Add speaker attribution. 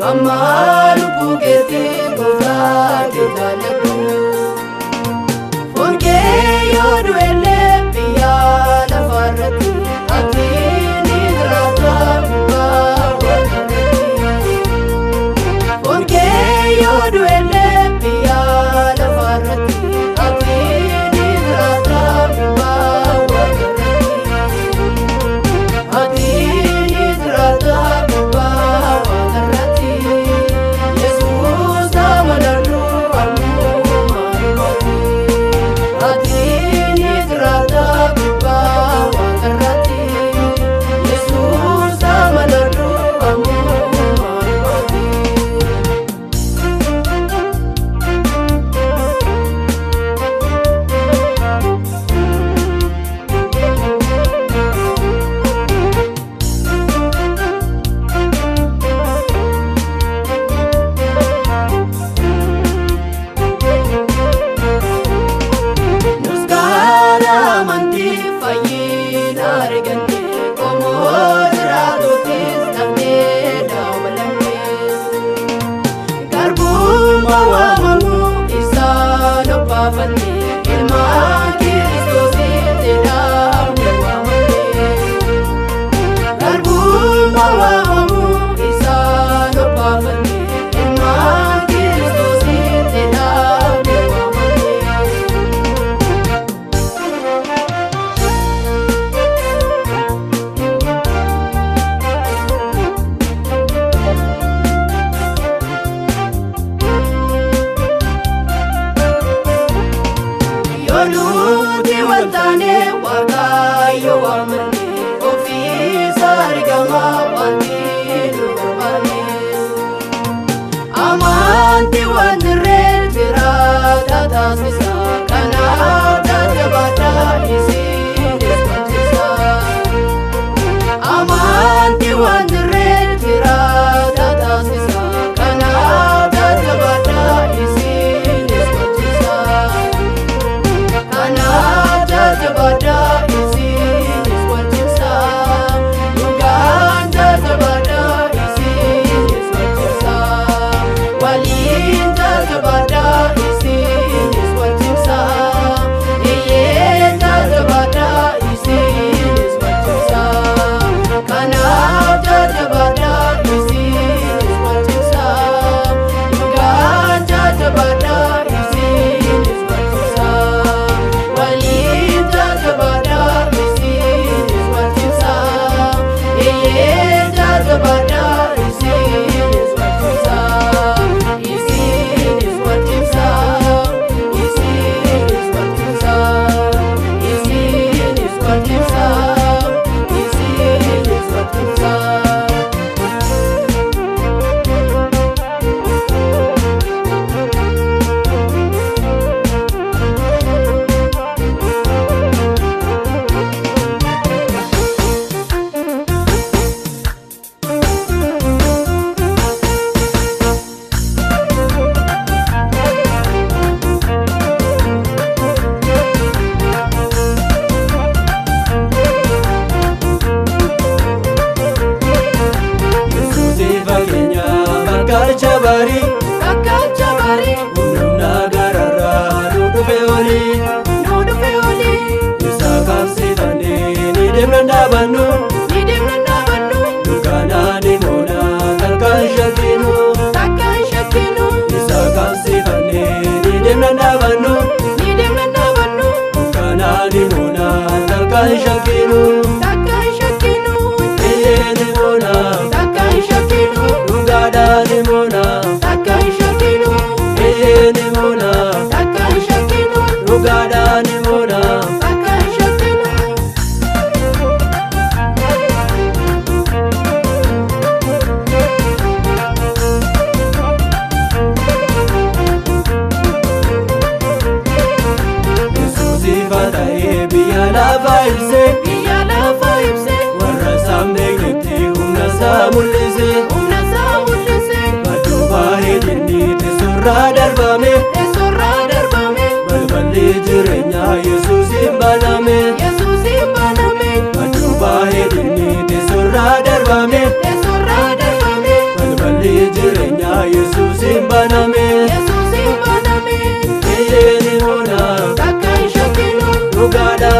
Speaker 1: Amalu buketi gofati jalebu Fonke yodu ele piya la farati Atini drata buka Fonke yodu ele piya la farati Atini drata buka Atini drata buka Yoluti wantane wagayo wamani ofisa rigama wanti lubani Amanti wandre tira data sisa kana data bata isi desmatisa Amanti wandre tira data sisa kana data bata isi desmatisa Jabada isi iswatisa Uganda jabada isi iswatisa Walinda jabada isi iswatisa
Speaker 2: ni mona takka hin shakkinu ni mona dhugaadhaan ni mona ni mona dhugaadhaan ni mona. Biyya lafa ibse warra isaan beeknetti humna isaa mul'ise badduu baay'ee dinni teessoorraa darbame balballi jireenyaa Yesuusiin baname badduu baay'ee dinni teessoorraa darbame balballi jireenyaa Yesuusiin baname. Ni mona dhugaadhaan